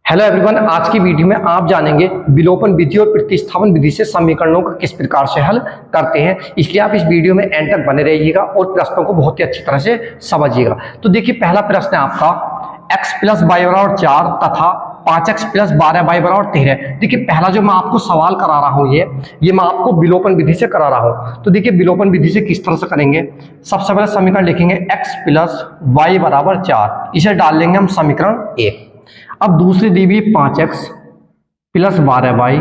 Hello everyone, आज की video में आप जानेंगे विलोपन विधि और प्रतिस्थापन विधि से समीकरणों को किस प्रकार से हल करते हैं। इसलिए आप इस वीडियो में एंड तक बने रहिएगा और प्रश्नों को बहुत ही अच्छी तरह से समझिएगा। तो देखिए, पहला प्रश्न है आपका x प्लस वाई बराबर 4 तथा 5x प्लस 12 वाई बराबर 13। देखिए, पहला जो मैं आपको सवाल करा रहा हूँ ये मैं आपको विलोपन विधि से करा रहा हूँ। तो देखिए, विलोपन विधि से किस तरह से करेंगे। सबसे पहले समीकरण लिखेंगे x प्लस वाई बराबर 4, इसे डाल लेंगे हम समीकरण 1। अब दूसरी दी हुई 5x प्लस 12y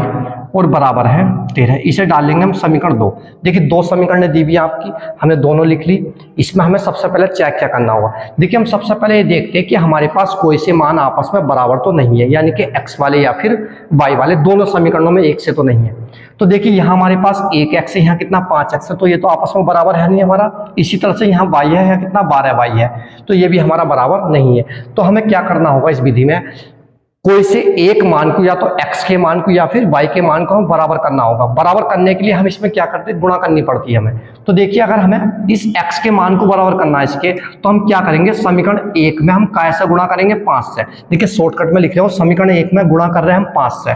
और बराबर है 13, इसे डाल लेंगे हम समीकरण 2। देखिए, दो समीकरण दी हुई आपकी, हमने दोनों लिख ली। इसमें हमें सबसे पहले चेक क्या करना होगा। देखिए, हम सबसे पहले ये देखते हैं कि हमारे पास कोई से मान आपस में बराबर तो नहीं है, यानी कि x वाले या फिर y वाले दोनों समीकरणों में एक से तो नहीं है। तो देखिए, यहाँ हमारे पास 1x है, यहाँ कितना 5x है, तो ये तो आपस में बराबर है नहीं हमारा। इसी तरह से यहाँ y है, यहाँ कितना 12y है, तो ये भी हमारा बराबर नहीं है। तो हमें क्या करना होगा इस विधि में, कोई से एक मान को या तो x के मान को या फिर y के मान को हम बराबर करना होगा। बराबर करने के लिए हम इसमें क्या करते हैं, गुणा करनी पड़ती है हमें। तो देखिए, अगर हमें इस x के मान को बराबर करना है इसके, तो हम क्या करेंगे, समीकरण 1 में हम कैसे गुणा करेंगे, 5 से। देखिए, शॉर्टकट में लिख रहे हो, समीकरण 1 में गुणा कर रहे हैं हम 5 से।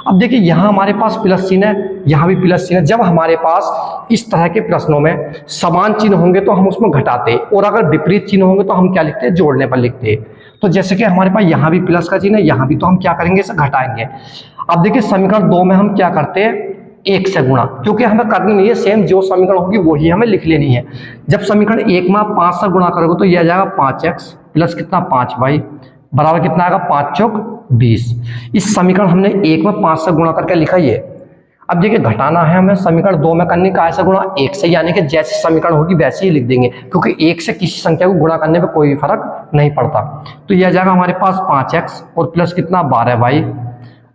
अब देखिए, यहाँ हमारे पास प्लस चिन्ह है, यहाँ भी प्लस चिन्ह है। जब हमारे पास इस तरह के प्रश्नों में समान चिन्ह होंगे तो हम उसमें घटाते, और अगर विपरीत चिन्ह होंगे तो हम क्या लिखते हैं, जोड़ने पर लिखते हैं। तो जैसे कि हमारे पास यहाँ भी प्लस का चिन्ह है, यहाँ भी, तो हम क्या करेंगे, इसे घटाएंगे। अब देखिए, समीकरण 2 में हम क्या करते हैं, 1 से गुणा, क्योंकि हमें करनी नहीं है, सेम जो समीकरण होगी वही हमें लिख लेनी है। जब समीकरण 1 में आप 5 से गुणा करोगे तो यह आ जाएगा 5x प्लस कितना 5y बराबर कितना आएगा 5 चौक 20। इस समीकरण हमने 1 में 5 से गुणा करके लिखा ये। अब देखिए, घटाना है हमें, समीकरण 2 में करने का ऐसा गुणा 1 से, यानी कि जैसे समीकरण होगी वैसे ही लिख देंगे, क्योंकि 1 से किसी संख्या को गुणा करने में कोई फर्क नहीं पड़ता। तो यह जाएगा हमारे पास 5x और प्लस कितना 12y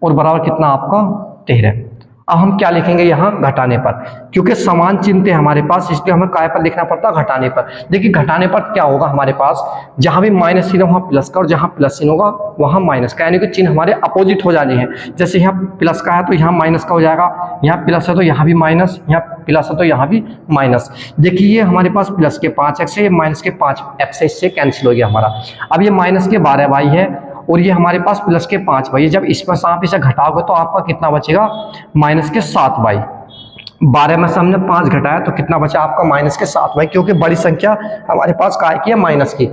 और बराबर कितना आपका 13। अब हम क्या लिखेंगे यहाँ, घटाने पर, क्योंकि समान चिन्ह थे हमारे पास, इसलिए हमें काय पर लिखना पड़ता है, घटाने पर। देखिए, घटाने पर क्या होगा, हमारे पास जहां भी माइनस चिन्ह वहां प्लस का, और जहां प्लस चिन्ह होगा वहां माइनस का, यानी कि चिन्ह हमारे अपोजिट हो जाने हैं। जैसे यहाँ प्लस का है तो यहाँ माइनस का हो जाएगा, यहाँ प्लस है तो यहाँ भी माइनस, यहाँ प्लस है तो यहाँ भी माइनस। देखिए, ये हमारे पास प्लस के 5x है, ये माइनस के 5x है, इससे कैंसिल हो गया हमारा। अब ये माइनस के 12y है और ये हमारे पास प्लस के 5y। जब इसमें से आप इसे घटाओगे तो आपका कितना बचेगा, माइनस के 7y। 12 में से हमने 5 घटाया तो कितना बचा आपका, माइनस के 7y, क्योंकि बड़ी संख्या हमारे पास काय की है, माइनस की।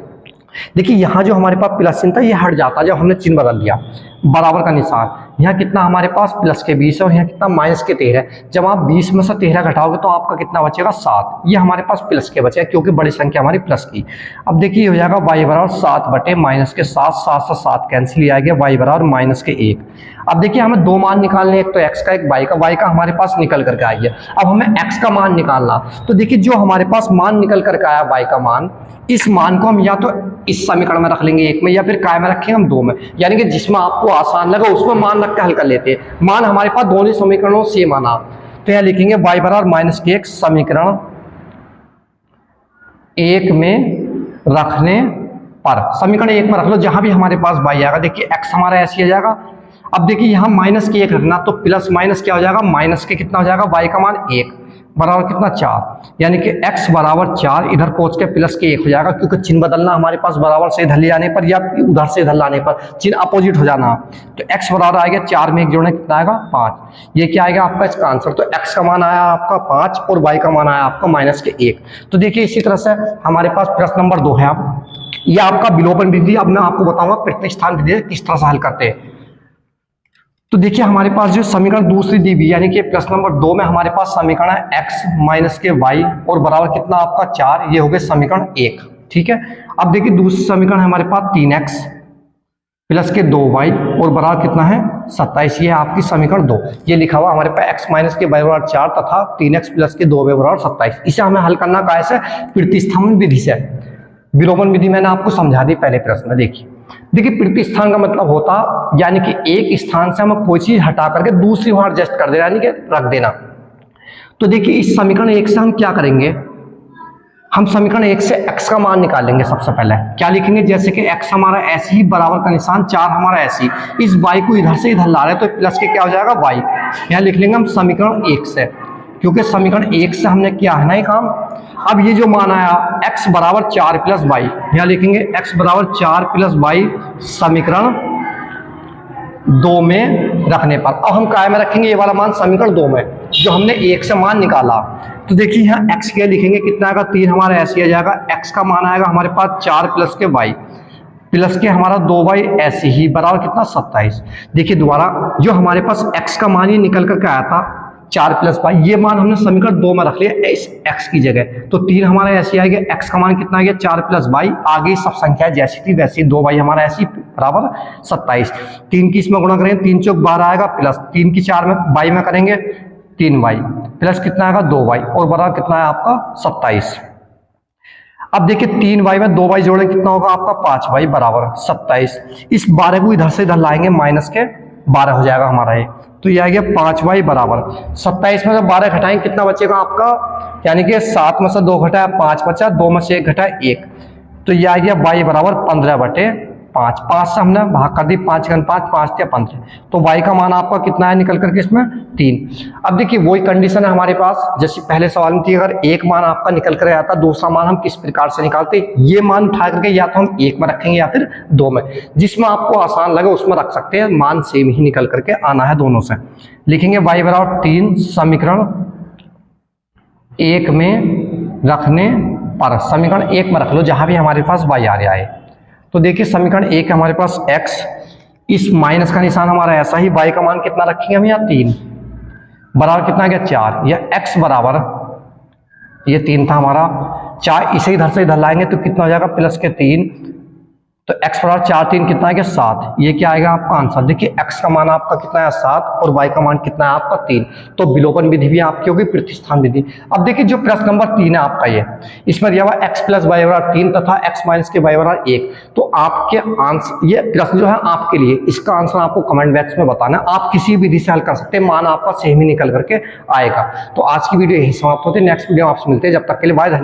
देखिए, यहाँ जो हमारे पास प्लस चिन्ह था ये हट जाता है जब हमने चिन्ह बदल दिया, बराबर का निशान। यहाँ कितना हमारे पास प्लस के 20 है और यहाँ कितना माइनस के 13। जब आप 20 में से 13 घटाओगे तो आपका कितना बचेगा, 7। ये हमारे पास प्लस के बचे, क्योंकि बड़ी संख्या हमारी प्लस की। अब देखिए, हो जाएगा y बराबर 7 बटे माइनस के 7, 7 से 7 कैंसिल आ गया, y बराबर माइनस के 1। अब देखिए, हमें दो मान निकालने, एक तो x का एक y का। y का हमारे पास निकल करके आ गया, अब हमें x का मान निकालना। तो देखिए, जो हमारे पास मान निकल करके आया y का मान, इस मान को हम या तो इस समीकरण में रख लेंगे 1 में, या फिर काय में रखेंगे हम 2 में, यानी कि जिसमें आपको आसान लगा उसमें मान रख के हल कर लेते हैं। मान हमारे पास दोनों समीकरणों से सेम आना, तो यहाँ लिखेंगे y बराबर माइनस के 1 समीकरण 1 में रखने पर, समीकरण 1 में रख लो, जहां भी हमारे पास y आएगा। देखिए, x हमारा ऐसे आ जाएगा। अब देखिए, यहाँ माइनस के 1 रखना, तो प्लस माइनस क्या हो जाएगा, माइनस के कितना हो जाएगा, y का मान 1 बराबर कितना 4, यानी कि x बराबर 4, इधर पहुंच के प्लस के 1 हो जाएगा, क्योंकि चिन्ह बदलना हमारे पास बराबर से इधर ले जाने पर या उधर से इधर लाने पर चिन्ह अपोजिट हो जाना। तो x बराबर आएगा 4 में 1 जोड़ने कितना आएगा 5। ये क्या आएगा आपका इसका आंसर। तो x का मान आया आपका 5 और y का मान आया आपका माइनस के 1। तो देखिए, इसी तरह से हमारे पास प्रश्न नंबर 2 है। अब ये आपका विलोपन विधि। अब मैं आपको बताऊंगा प्रतिस्थापन विधि किस तरह से हल करते हैं। तो देखिए, हमारे पास जो समीकरण दूसरी दी हुई, यानी कि प्रश्न नंबर 2 में हमारे पास समीकरण है x माइनस के y और बराबर कितना आपका 4, ये हो गए समीकरण 1। ठीक है। अब देखिए, दूसरी समीकरण है हमारे पास 3x प्लस के 2y और बराबर कितना है 27, ये है आपकी समीकरण 2। ये लिखा हुआ हमारे पास x माइनस के बराबर 4 तथा 3x प्लस के 2y बराबर 27। इसे हमें हल करना कैसे, प्रतिस्थापन विधि से। विलोपन विधि मैंने आपको समझा दी पहले प्रश्न में। देखिए, प्रतिस्थापन का मतलब होता, यानी कि एक स्थान से हमें कोई चीज हटा करके दूसरी वहां एडजस्ट कर देना, यानी कि रख देना। तो देखिए, इस समीकरण 1 से हम क्या करेंगे, हम समीकरण 1 से x का मान निकालेंगे। सबसे पहले क्या लिखेंगे, जैसे कि x हमारा ऐसे ही, बराबर का निशान 4 हमारा ऐसे ही, इस y को इधर से इधर ला रहे हैं तो प्लस के क्या हो जाएगा y। यहाँ लिख लेंगे हम समीकरण 1 से, क्योंकि समीकरण 1 से हमने किया है ना ये काम। अब ये जो मान आया x बराबर 4 प्लस y, यहाँ लिखेंगे x बराबर 4 प्लस y समीकरण 2 में रखने पर। अब हम काय में रखेंगे ये वाला मान समीकरण 2 में, जो हमने 1 से मान निकाला। तो देखिए यहाँ x के लिखेंगे, कितना आएगा 3 हमारा ऐसे आ जाएगा, x का मान आएगा हमारे पास 4 प्लस के y प्लस के हमारा 2y ऐसे ही बराबर कितना 27। देखिए दोबारा जो हमारे पास x का मान ये निकल करके आया था 4 प्लस y, ये मान हमने समीकरण 2 में रख लिया इस x की जगह। तो 3 हमारा ऐसे आ गया, x का मान कितना आ गया 4 प्लस y, आगे सब संख्या जैसी थी वैसी 2y हमारा ऐसी बराबर 27। 3 की इसमें गुणा करेंगे 3 चौक 12 आएगा, प्लस 3 की 4 में y में करेंगे 3y प्लस कितना आएगा 2y और बराबर कितना है आपका 27। अब देखिए 3y में 2y जोड़ें कितना होगा आपका 5y बराबर 27। इस 12 को इधर से इधर लाएंगे माइनस के 12 हो जाएगा हमारा ये, तो ये आ गया 5y बराबर 27 में से 12 घटाएंगे कितना बचेगा आपका, यानी कि 7 में से 2 घटाया 5 बचा, 2 में से 1 घटाया 1, तो ये आ गया y बराबर 15/5। 5 से हमने भाग कर दी, 5 घन 5, 5 या 15, तो y का मान आपका कितना है निकल करके इसमें 3। अब देखिए वही कंडीशन है हमारे पास जैसे पहले सवाल में थी, अगर एक मान आपका निकल कर आता दूसरा मान हम किस प्रकार से निकालते, ये मान उठा करके या तो हम 1 में रखेंगे या फिर 2 में, जिसमें आपको आसान लगे उसमें रख सकते हैं, मान सेम ही निकल करके आना है दोनों से। लिखेंगे y बराबर 3 समीकरण 1 में रखने पर, समीकरण 1 में रख लो जहां भी हमारे पास y आ रहा है। तो देखिए समीकरण 1 है हमारे पास x, इस माइनस का निशान हमारा ऐसा ही, y का मान कितना रखेंगे हम यहाँ 3 बराबर कितना गया 4, या x बराबर ये 3 था हमारा 4, इसे इधर से इधर लाएंगे तो कितना हो जाएगा प्लस के 3, तो x बराबर 4 3 कितना है 7, ये क्या आएगा आपका आंसर। देखिए x का मान आपका कितना है 7 और y का मान कितना है आपका 3, तो विलोपन विधि भी आपकी होगी प्रतिस्थापन विधि। अब देखिए जो प्रश्न नंबर 3 है आपका ये, इसमें दिया हुआ x प्लस वाई बराबर 3 तथा x माइनस के वाई बराबर 1, तो आपके आंसर ये प्रश्न जो है आपके लिए, इसका आंसर आपको कमेंट बॉक्स में बताना है। आप किसी विधि से हल कर सकते हैं, मान आपका सेम ही निकल करके आएगा। तो आज की वीडियो यही समाप्त होती है, नेक्स्ट वीडियो आपसे मिलते हैं, जब तक के लिए बाय।